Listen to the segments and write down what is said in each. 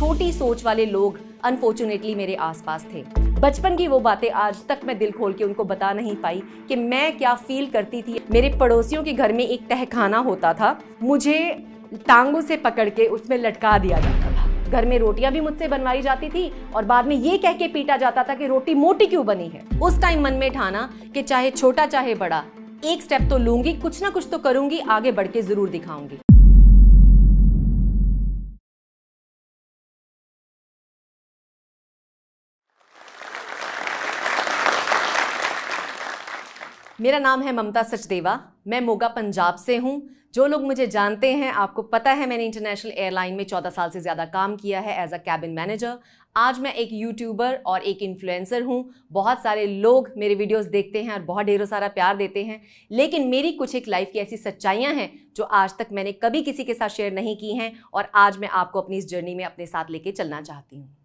छोटी सोच वाले लोग अनफॉर्चुनेटली मेरे आसपास थे। बचपन की वो बातें आज तक मैं दिल खोल के उनको बता नहीं पाई कि मैं क्या फील करती थी। मेरे पड़ोसियों के घर में एक तहखाना होता था, मुझे टांगों से पकड़ के उसमें लटका दिया जाता था। घर में रोटियां भी मुझसे बनवाई जाती थी और बाद में ये कह के पीटा जाता था कि रोटी मोटी क्यों बनी है। उस टाइम मन में ठाना कि चाहे छोटा चाहे बड़ा, एक स्टेप तो लूंगी, कुछ ना कुछ तो करूंगी, आगे बढ़ के जरूर दिखाऊंगी। मेरा नाम है ममता सचदेवा। मैं मोगा पंजाब से हूँ। जो लोग मुझे जानते हैं, आपको पता है मैंने इंटरनेशनल एयरलाइन में 14 साल से ज़्यादा काम किया है एज अ कैबिन मैनेजर। आज मैं एक यूट्यूबर और एक इन्फ्लुएंसर हूँ। बहुत सारे लोग मेरे वीडियोस देखते हैं और बहुत ढेरों सारा प्यार देते हैं, लेकिन मेरी कुछ एक लाइफ की ऐसी सच्चाइयाँ हैं जो आज तक मैंने कभी किसी के साथ शेयर नहीं की हैं और आज मैं आपको अपनी इस जर्नी में अपने साथ लेके चलना चाहती हूँ।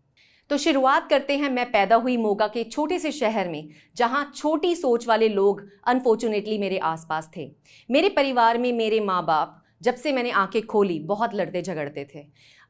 तो शुरुआत करते हैं। मैं पैदा हुई मोगा के छोटे से शहर में, जहां छोटी सोच वाले लोग अनफॉर्चुनेटली मेरे आसपास थे। मेरे परिवार में मेरे माँ बाप जब से मैंने आंखें खोली बहुत लड़ते झगड़ते थे।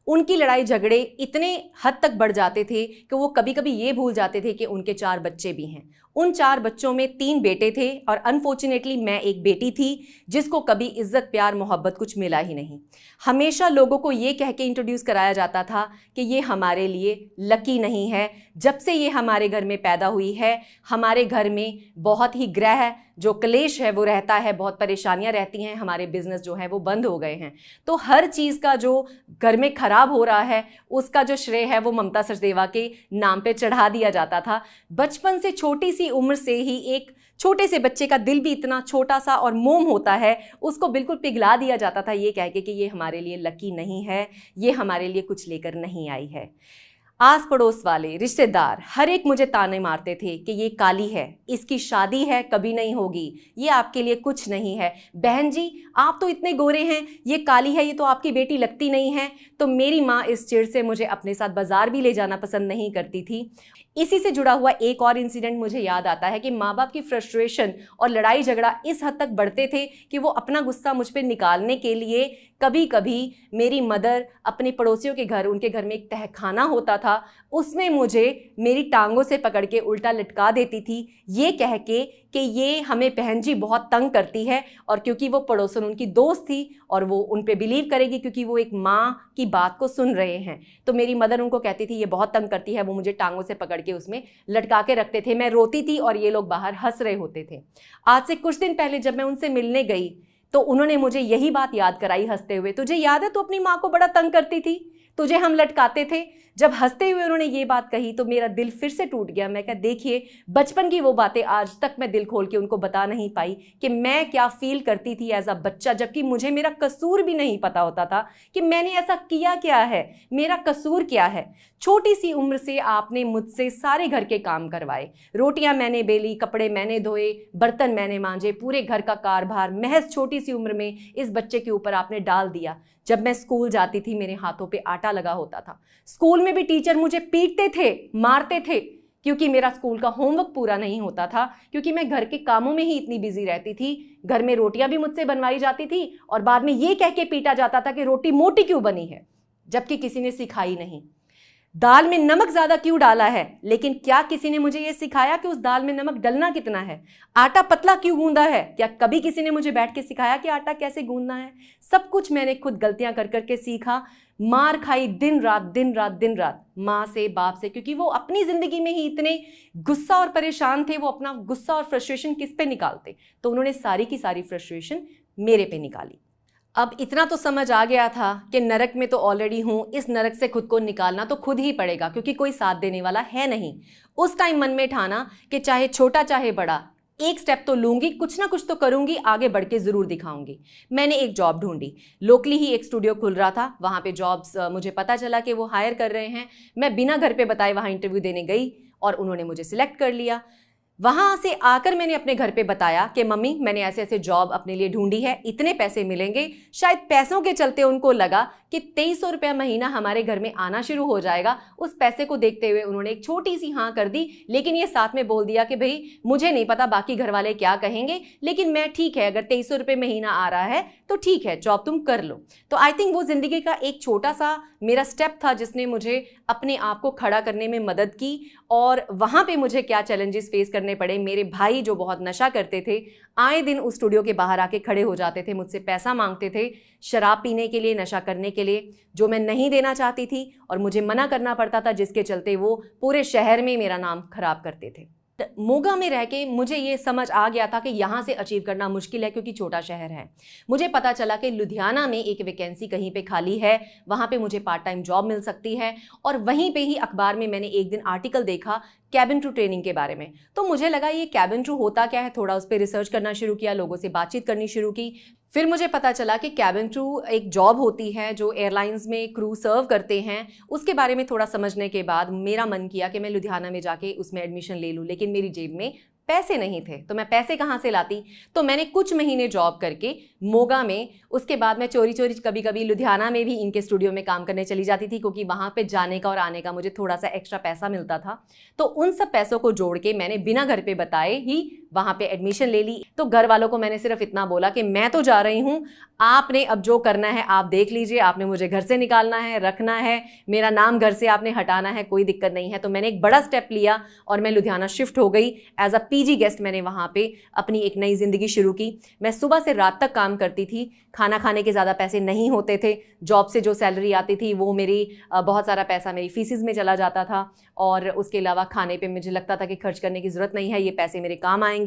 उनकी लड़ाई झगड़े इतने हद तक बढ़ जाते थे कि वो कभी कभी ये भूल जाते थे कि उनके 4 बच्चे भी हैं। उन 4 बच्चों में 3 बेटे थे और अनफॉर्चुनेटली मैं एक बेटी थी जिसको कभी इज्जत प्यार मोहब्बत कुछ मिला ही नहीं। हमेशा लोगों को ये कह के इंट्रोड्यूस कराया जाता था कि ये हमारे लिए लकी नहीं है। जब से ये हमारे घर में पैदा हुई है, हमारे घर में बहुत ही ग्रह जो क्लेश है वो रहता है, बहुत परेशानियां रहती हैं, हमारे बिजनेस जो है वो बंद हो गए हैं। तो हर चीज़ का जो घर में खराब हो रहा है उसका जो श्रेय है वो ममता सचदेवा के नाम पे चढ़ा दिया जाता था। बचपन से छोटी सी उम्र से ही एक छोटे से बच्चे का दिल भी इतना छोटा सा और मोम होता है, उसको बिल्कुल पिघला दिया जाता था ये कह के कि ये हमारे लिए लकी नहीं है, ये हमारे लिए कुछ लेकर नहीं आई है। आस पड़ोस वाले रिश्तेदार हर एक मुझे ताने मारते थे कि ये काली है, इसकी शादी है कभी नहीं होगी, ये आपके लिए कुछ नहीं है। बहन जी आप तो इतने गोरे हैं, ये काली है, ये तो आपकी बेटी लगती नहीं है। तो मेरी माँ इस चिढ़ से मुझे अपने साथ बाजार भी ले जाना पसंद नहीं करती थी। इसी से जुड़ा हुआ एक और इंसिडेंट मुझे याद आता है कि माँ बाप की फ्रस्ट्रेशन और लड़ाई झगड़ा इस हद तक बढ़ते थे कि वो अपना गुस्सा मुझ पर निकालने के लिए कभी कभी मेरी मदर अपने पड़ोसियों के घर, उनके घर में एक तहखाना होता था, उसमें मुझे मेरी टांगों से पकड़ के उल्टा लटका देती थी ये कह के कि ये हमें बहन जी बहुत तंग करती है। और क्योंकि वो पड़ोसन उनकी दोस्त थी और वो उन पे बिलीव करेगी क्योंकि वो एक माँ की बात को सुन रहे हैं, तो मेरी मदर उनको कहती थी ये बहुत तंग करती है। वो मुझे टांगों से पकड़ के उसमें लटका के रखते थे। मैं रोती थी और ये लोग बाहर हंस रहे होते थे। आज से कुछ दिन पहले जब मैं उनसे मिलने गई तो उन्होंने मुझे यही बात याद कराई हंसते हुए, तुझे याद है तू अपनी माँ को बड़ा तंग करती थी, तुझे हम लटकाते थे। जब हंसते हुए उन्होंने ये बात कही तो मेरा दिल फिर से टूट गया। मैं कहा देखिए बचपन की वो बातें आज तक मैं दिल खोल के उनको बता नहीं पाई कि मैं क्या फील करती थी एज अ बच्चा, जबकि मुझे मेरा कसूर भी नहीं पता होता था कि मैंने ऐसा किया क्या है, मेरा कसूर क्या है। छोटी सी उम्र से आपने मुझसे सारे घर के काम करवाए, रोटियां मैंने बेली, कपड़े मैंने धोए, बर्तन मैंने मांजे, पूरे घर का कारभार महज छोटी सी उम्र में इस बच्चे के ऊपर आपने डाल दिया। जब मैं स्कूल जाती थी मेरे हाथों पे आटा लगा होता था। स्कूल में भी टीचर मुझे पीटते थे, मारते थे क्योंकि मेरा स्कूल का होमवर्क पूरा नहीं होता था, क्योंकि मैं घर के कामों में ही इतनी बिजी रहती थी। घर में रोटियां भी मुझसे बनवाई जाती थी और बाद में ये कह के पीटा जाता था कि रोटी मोटी क्यों बनी है, जबकि किसी ने सिखाई नहीं। दाल में नमक ज्यादा क्यों डाला है, लेकिन क्या किसी ने मुझे यह सिखाया कि उस दाल में नमक डलना कितना है। आटा पतला क्यों गूंदा है, क्या कभी किसी ने मुझे बैठ के सिखाया कि आटा कैसे गूंदना है। सब कुछ मैंने खुद गलतियां कर करके सीखा। मार खाई दिन रात दिन रात दिन रात, माँ से बाप से, क्योंकि वो अपनी जिंदगी में ही इतने गुस्सा और परेशान थे। वो अपना गुस्सा और फ्रस्ट्रेशन किस पे निकालते, तो उन्होंने सारी की सारी फ्रस्ट्रेशन मेरे पे निकाली। अब इतना तो समझ आ गया था कि नरक में तो ऑलरेडी हूँ, इस नरक से खुद को निकालना तो खुद ही पड़ेगा क्योंकि कोई साथ देने वाला है नहीं। उस टाइम मन में ठाना कि चाहे छोटा चाहे बड़ा, एक स्टेप तो लूंगी, कुछ ना कुछ तो करूंगी, आगे बढ़ के जरूर दिखाऊंगी। मैंने एक जॉब ढूंढी। लोकली ही एक स्टूडियो खुल रहा था, वहां पे जॉब्स मुझे पता चला कि वो हायर कर रहे हैं। मैं बिना घर पे बताए वहां इंटरव्यू देने गई और उन्होंने मुझे सिलेक्ट कर लिया। वहां से आकर मैंने अपने घर पे बताया कि मम्मी मैंने ऐसे ऐसे जॉब अपने लिए ढूंढी है, इतने पैसे मिलेंगे। शायद पैसों के चलते उनको लगा कि 2300 रुपया महीना हमारे घर में आना शुरू हो जाएगा। उस पैसे को देखते हुए उन्होंने एक छोटी सी हाँ कर दी, लेकिन ये साथ में बोल दिया कि भाई मुझे नहीं पता बाकी घर वाले क्या कहेंगे, लेकिन मैं ठीक है, अगर 2300 रुपये महीना आ रहा है तो ठीक है, जॉब तुम कर लो। तो आई थिंक वो जिंदगी का एक छोटा सा मेरा स्टेप था जिसने मुझे अपने आप को खड़ा करने में मदद की। और वहाँ पे मुझे क्या चैलेंजेस फेस करने पड़े, मेरे भाई जो बहुत नशा करते थे आए दिन उस स्टूडियो के बाहर आके खड़े हो जाते थे, मुझसे पैसा मांगते थे शराब पीने के लिए, नशा करने के लिए, जो मैं नहीं देना चाहती थी और मुझे मना करना पड़ता था, जिसके चलते वो पूरे शहर में मेरा नाम खराब करते थे। मोगा में रह के मुझे ये समझ आ गया था कि यहाँ से अचीव करना मुश्किल है क्योंकि छोटा शहर है। मुझे पता चला कि लुधियाना में एक वैकेंसी कहीं पे खाली है, वहाँ पे मुझे पार्ट टाइम जॉब मिल सकती है। और वहीं पे ही अखबार में मैंने एक दिन आर्टिकल देखा कैबिन क्रू ट्रेनिंग के बारे में। तो मुझे लगा ये कैबिन क्रू होता क्या है, थोड़ा उस पर रिसर्च करना शुरू किया, लोगों से बातचीत करनी शुरू की। फिर मुझे पता चला कि कैबिन क्रू एक जॉब होती है जो एयरलाइंस में क्रू सर्व करते हैं। उसके बारे में थोड़ा समझने के बाद मेरा मन किया कि मैं लुधियाना में जाके उसमें एडमिशन ले लूँ, लेकिन मेरी जेब में पैसे नहीं थे। तो मैं पैसे कहाँ से लाती? तो मैंने कुछ महीने जॉब करके मोगा में, उसके बाद मैं चोरी चोरी कभी कभी लुधियाना में भी इनके स्टूडियो में काम करने चली जाती थी, क्योंकि वहाँ पे जाने का और आने का मुझे थोड़ा सा एक्स्ट्रा पैसा मिलता था। तो उन सब पैसों को जोड़ के मैंने बिना घर पे बताए ही वहाँ पे एडमिशन ले ली। तो घर वालों को मैंने सिर्फ इतना बोला कि मैं तो जा रही हूँ, आपने अब जो करना है आप देख लीजिए, आपने मुझे घर से निकालना है, रखना है, मेरा नाम घर से आपने हटाना है, कोई दिक्कत नहीं है। तो मैंने एक बड़ा स्टेप लिया और मैं लुधियाना शिफ्ट हो गई। एज अ पीजी गेस्ट मैंने वहाँ पे अपनी एक नई जिंदगी शुरू की। मैं सुबह से रात तक काम करती थी, खाना खाने के ज़्यादा पैसे नहीं होते थे। जॉब से जो सैलरी आती थी वो मेरी बहुत सारा पैसा मेरी फीसिस में चला जाता था, और उसके अलावा खाने पे मुझे लगता था कि खर्च करने की ज़रूरत नहीं है, ये पैसे मेरे काम आएंगे।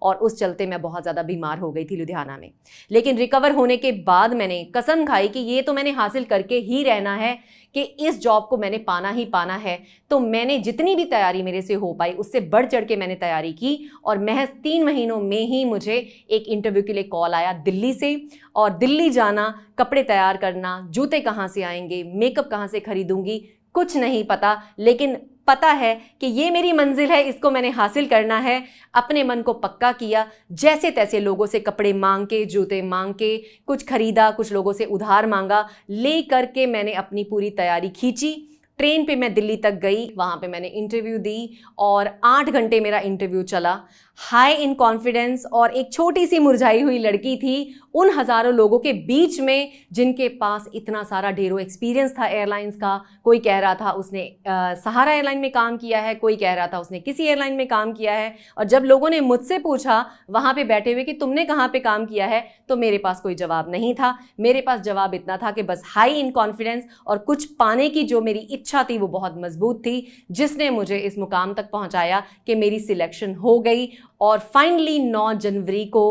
और उस चलते मैं बहुत ज़्यादा बीमार हो गई थी लुधियाना में। लेकिन रिकवर होने के बाद मैंने कसम खाई कि ये तो मैंने हासिल करके ही रहना है, कि इस जॉब को मैंने पाना ही पाना है। तो मैंने जितनी भी तैयारी मेरे से हो पाई उससे बढ़ चढ़ के मैंने तैयारी की, और महज 3 महीनों में ही मुझे एक इंटरव्यू के लिए कॉल आया दिल्ली से। और दिल्ली जाना, कपड़े तैयार करना, जूते कहाँ से आएंगे, मेकअप कहाँ से खरीदूंगी, कुछ नहीं पता, लेकिन पता है कि ये मेरी मंजिल है, इसको मैंने हासिल करना है। अपने मन को पक्का किया, जैसे तैसे लोगों से कपड़े मांग के, जूते मांग के, कुछ खरीदा, कुछ लोगों से उधार मांगा, ले करके मैंने अपनी पूरी तैयारी खींची। ट्रेन पे मैं दिल्ली तक गई, वहाँ पे मैंने इंटरव्यू दी और 8 घंटे मेरा इंटरव्यू चला। हाई इन कॉन्फिडेंस, और एक छोटी सी मुरझाई हुई लड़की थी उन हज़ारों लोगों के बीच में जिनके पास इतना सारा ढेरों एक्सपीरियंस था एयरलाइंस का। कोई कह रहा था उसने सहारा एयरलाइन में काम किया है, कोई कह रहा था उसने किसी एयरलाइन में काम किया है। और जब लोगों ने मुझसे पूछा वहाँ पे बैठे हुए कि तुमने कहाँ पे काम किया है, तो मेरे पास कोई जवाब नहीं था। मेरे पास जवाब इतना था कि बस हाई इन कॉन्फिडेंस और कुछ पाने की जो मेरी इच्छा थी वो बहुत मजबूत थी, जिसने मुझे इस मुकाम तक पहुँचाया कि मेरी सिलेक्शन हो गई। और फाइनली 9 जनवरी को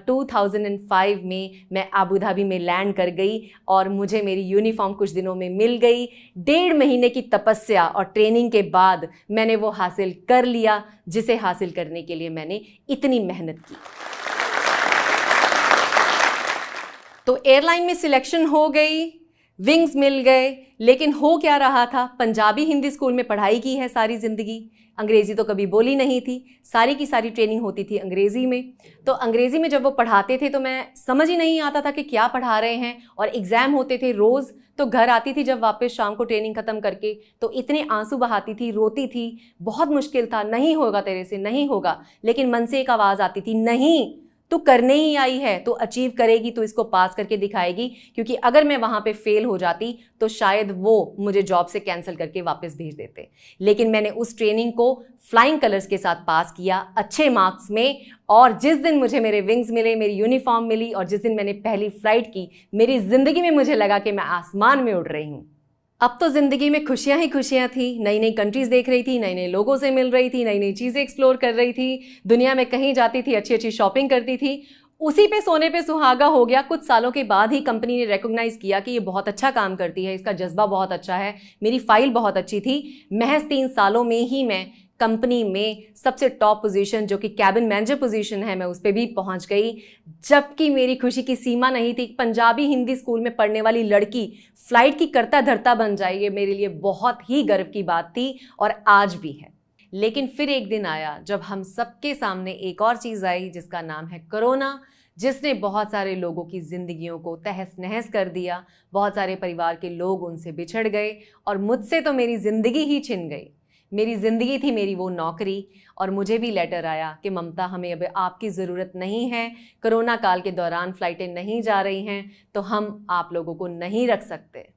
2005 में मैं अबू धाबी में लैंड कर गई, और मुझे मेरी यूनिफॉर्म कुछ दिनों में मिल गई। 1.5 महीने की तपस्या और ट्रेनिंग के बाद मैंने वो हासिल कर लिया, जिसे हासिल करने के लिए मैंने इतनी मेहनत की। तो एयरलाइन में सिलेक्शन हो गई, विंग्स मिल गए, लेकिन हो क्या रहा था? पंजाबी हिंदी स्कूल में पढ़ाई की है सारी ज़िंदगी, अंग्रेज़ी तो कभी बोली नहीं थी, सारी की सारी ट्रेनिंग होती थी अंग्रेज़ी में। तो अंग्रेज़ी में जब वो पढ़ाते थे तो मैं समझ ही नहीं आता था कि क्या पढ़ा रहे हैं। और एग्ज़ाम होते थे रोज़, तो घर आती थी जब वापस शाम को ट्रेनिंग ख़त्म करके, तो इतने आंसू बहाती थी, रोती थी, बहुत मुश्किल था, नहीं होगा तेरे से, नहीं होगा। लेकिन मन से एक आवाज़ आती थी, नहीं, तू करने ही आई है, तो अचीव करेगी, तो इसको पास करके दिखाएगी। क्योंकि अगर मैं वहाँ पे फेल हो जाती तो शायद वो मुझे जॉब से कैंसिल करके वापस भेज देते। लेकिन मैंने उस ट्रेनिंग को फ्लाइंग कलर्स के साथ पास किया, अच्छे मार्क्स में। और जिस दिन मुझे मेरे विंग्स मिले, मेरी यूनिफॉर्म मिली, और जिस दिन मैंने पहली फ्लाइट की, मेरी ज़िंदगी में मुझे लगा कि मैं आसमान में उड़ रही हूँ। अब तो ज़िंदगी में खुशियाँ ही खुशियाँ थी। नई नई कंट्रीज़ देख रही थी, नए नए लोगों से मिल रही थी, नई नई चीज़ें एक्सप्लोर कर रही थी, दुनिया में कहीं जाती थी, अच्छी अच्छी शॉपिंग करती थी। उसी पे सोने पे सुहागा हो गया। कुछ सालों के बाद ही कंपनी ने रिकॉग्नाइज़ किया कि ये बहुत अच्छा काम करती है, इसका जज्बा बहुत अच्छा है, मेरी फाइल बहुत अच्छी थी। महज 3 सालों में ही मैं कंपनी में सबसे टॉप पोजीशन, जो कि कैबिन मैनेजर पोजीशन है, मैं उस पर भी पहुंच गई। जबकि मेरी खुशी की सीमा नहीं थी। पंजाबी हिंदी स्कूल में पढ़ने वाली लड़की फ्लाइट की कर्ता धर्ता बन जाए, ये मेरे लिए बहुत ही गर्व की बात थी, और आज भी है। लेकिन फिर एक दिन आया जब हम सबके सामने एक और चीज़ आई, जिसका नाम है कोरोना, जिसने बहुत सारे लोगों की ज़िंदगियों को तहस नहस कर दिया। बहुत सारे परिवार के लोग उनसे बिछड़ गए और मुझसे तो मेरी ज़िंदगी ही छिन गई। मेरी ज़िंदगी थी मेरी वो नौकरी, और मुझे भी लेटर आया कि ममता हमें अब आपकी ज़रूरत नहीं है, कोरोना काल के दौरान फ़्लाइटें नहीं जा रही हैं, तो हम आप लोगों को नहीं रख सकते।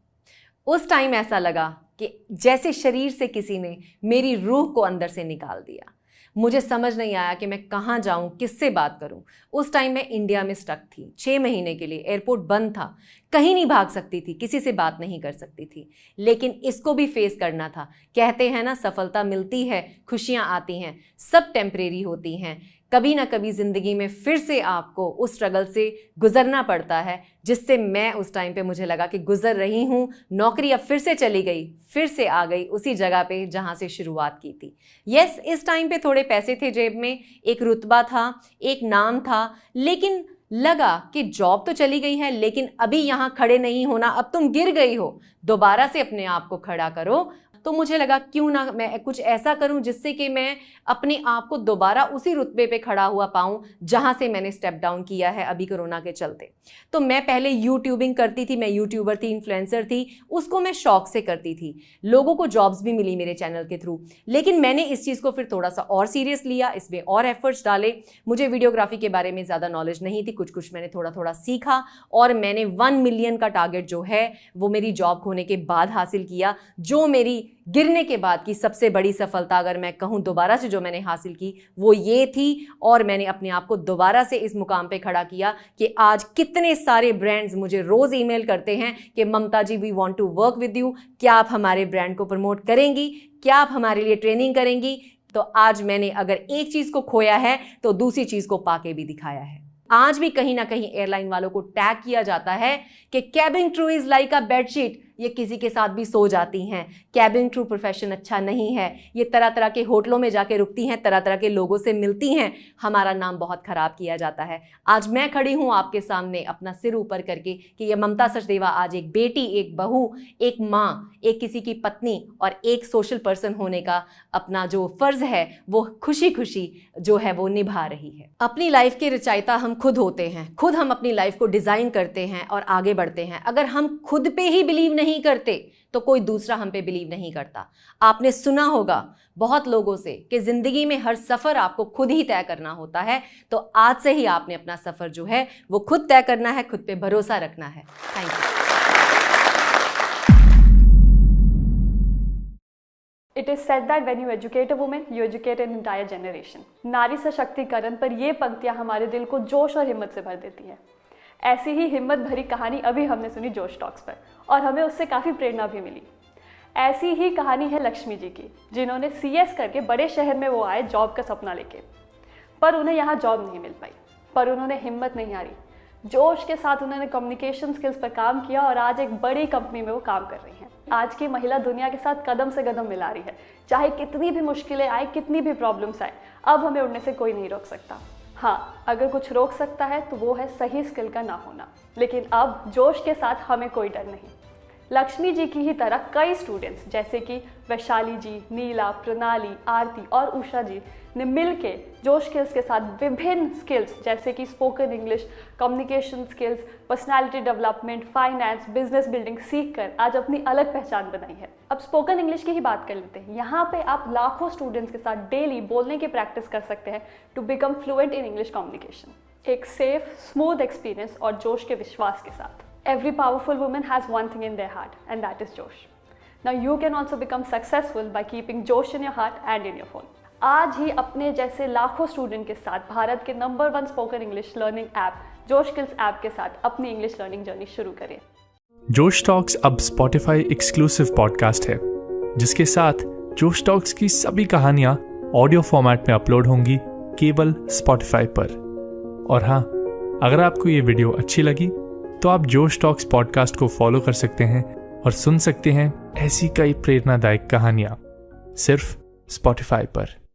उस टाइम ऐसा लगा कि जैसे शरीर से किसी ने मेरी रूह को अंदर से निकाल दिया। मुझे समझ नहीं आया कि मैं कहाँ जाऊँ, किससे बात करूँ। उस टाइम मैं इंडिया में स्टक थी 6 महीने के लिए, एयरपोर्ट बंद था, कहीं नहीं भाग सकती थी, किसी से बात नहीं कर सकती थी, लेकिन इसको भी फेस करना था। कहते हैं ना, सफलता मिलती है, खुशियाँ आती हैं, सब टेम्परेरी होती हैं। कभी ना कभी ज़िंदगी में फिर से आपको उस स्ट्रगल से गुजरना पड़ता है, जिससे मैं उस टाइम पे मुझे लगा कि गुजर रही हूँ। नौकरी अब फिर से चली गई, फिर से आ गई उसी जगह पे जहाँ से शुरुआत की थी। यस, इस टाइम पे थोड़े पैसे थे जेब में, एक रुतबा था, एक नाम था, लेकिन लगा कि जॉब तो चली गई है, लेकिन अभी यहाँ खड़े नहीं होना, अब तुम गिर गई हो, दोबारा से अपने आप को खड़ा करो। तो मुझे लगा क्यों ना मैं कुछ ऐसा करूं जिससे कि मैं अपने आप को दोबारा उसी रुतबे पे खड़ा हुआ पाऊं जहां से मैंने स्टेप डाउन किया है अभी कोरोना के चलते। तो मैं पहले यूट्यूबिंग करती थी, मैं यूट्यूबर थी, इन्फ्लुएंसर थी, उसको मैं शौक से करती थी। लोगों को जॉब्स भी मिली मेरे चैनल के थ्रू, लेकिन मैंने इस चीज़ को फिर थोड़ा सा और सीरियस लिया, इसमें और एफर्ट्स डाले। मुझे वीडियोग्राफी के बारे में ज़्यादा नॉलेज नहीं थी, कुछ कुछ मैंने थोड़ा थोड़ा सीखा, और मैंने 1 मिलियन का टारगेट जो है वो मेरी जॉब होने के बाद हासिल किया, जो मेरी गिरने के बाद की सबसे बड़ी सफलता अगर मैं कहूँ दोबारा से जो मैंने हासिल की वो ये थी। और मैंने अपने आप को दोबारा से इस मुकाम पे खड़ा किया कि आज कितने सारे ब्रांड्स मुझे रोज़ ईमेल करते हैं कि Mamata ji, we want to work with you, क्या आप हमारे ब्रांड को प्रमोट करेंगी, क्या आप हमारे लिए ट्रेनिंग करेंगी। तो आज मैंने अगर एक चीज़ को खोया है तो दूसरी चीज़ को पाके भी दिखाया है। आज भी कहीं ना कहीं एयरलाइन वालों को टैग किया जाता है कि cabin crew is like a bedsheet, ये किसी के साथ भी सो जाती हैं, कैबिन क्रू प्रोफेशन अच्छा नहीं है, ये तरह तरह के होटलों में जाके रुकती हैं, तरह तरह के लोगों से मिलती हैं, हमारा नाम बहुत ख़राब किया जाता है। आज मैं खड़ी हूँ आपके सामने अपना सिर ऊपर करके कि ये ममता सचदेवा आज एक बेटी, एक बहू, एक माँ, एक किसी की पत्नी और एक सोशल पर्सन होने का अपना जो फ़र्ज़ है वो खुशी खुशी जो है वो निभा रही है। अपनी लाइफ के रचयिता हम खुद होते हैं, खुद हम अपनी लाइफ को डिज़ाइन करते हैं और आगे बढ़ते हैं। अगर हम खुद पे ही बिलीव नहीं करते तो कोई दूसरा हम पे बिलीव नहीं करता। आपने सुना होगा बहुत लोगों से कि ज़िंदगी में हर सफ़र आपको खुद ही तय करना होता है, तो आज से ही आपने अपना सफ़र जो है वो खुद तय करना है, खुद पे भरोसा रखना है। Thank you. It is said that when you educate a woman, you educate an entire generation. नारी सशक्तिकरण पर ये पंक्तियाँ हमारे दिल को जोश और हिम्मत से भर देती हैं। ऐसी ही हिम्मत भरी कहानी अभी हमने सुनी जोश टॉक्स पर, और हमें उससे काफ़ी प्रेरणा भी मिली। ऐसी ही कहानी है लक्ष्मी जी की, जिन्होंने CS करके बड़े शहर में वो आए जॉब का सपना लेके, पर उन्हें यहाँ जॉब नहीं मिल पाई। पर उन्होंने हिम्मत नहीं हारी, जोश के साथ उन्होंने कम्युनिकेशन स्किल्स पर काम किया और आज एक बड़ी कंपनी में वो काम कर रही हैं। आज की महिला दुनिया के साथ कदम से कदम मिला रही है, चाहे कितनी भी मुश्किलें आए, कितनी भी प्रॉब्लम्स आए, अब हमें उड़ने से कोई नहीं रोक सकता। हाँ, अगर कुछ रोक सकता है तो वो है सही स्किल का ना होना, लेकिन अब जोश के साथ हमें कोई डर नहीं। लक्ष्मी जी की ही तरह कई स्टूडेंट्स जैसे कि वैशाली जी, नीला, प्रणाली, आरती और उषा जी ने मिलके जोश स्किल्स के साथ विभिन्न स्किल्स जैसे कि spoken English, communication skills, personality development, finance, business building सीख कर आज अपनी अलग पहचान बनाई है। अब स्पोकन इंग्लिश की ही बात कर लेते हैं। यहाँ पे आप लाखों स्टूडेंट्स के साथ डेली बोलने की प्रैक्टिस कर सकते हैं to become fluent in English communication, एक सेफ स्मूथ एक्सपीरियंस और जोश के विश्वास के साथ। Every powerful woman has one thing in their heart, and that is Josh. Now you can also become successful by keeping Josh in your heart and in your phone. आज ही अपने जैसे लाखों स्टूडेंट के साथ भारत के number 1 spoken English learning app जोश skills app के साथ अपनी इंग्लिश लर्निंग जर्नी शुरू करें। जोश टॉक्स अब Spotify एक्सक्लूसिव पॉडकास्ट है, जिसके साथ जोश टॉक्स की सभी कहानियां ऑडियो फॉर्मेट में अपलोड होंगी केवल Spotify पर। और हाँ, अगर आपको ये वीडियो अच्छी लगी तो आप जोश टॉक्स पॉडकास्ट को फॉलो कर सकते हैं और सुन सकते हैं ऐसी कई प्रेरणादायक कहानियां सिर्फ Spotify पर।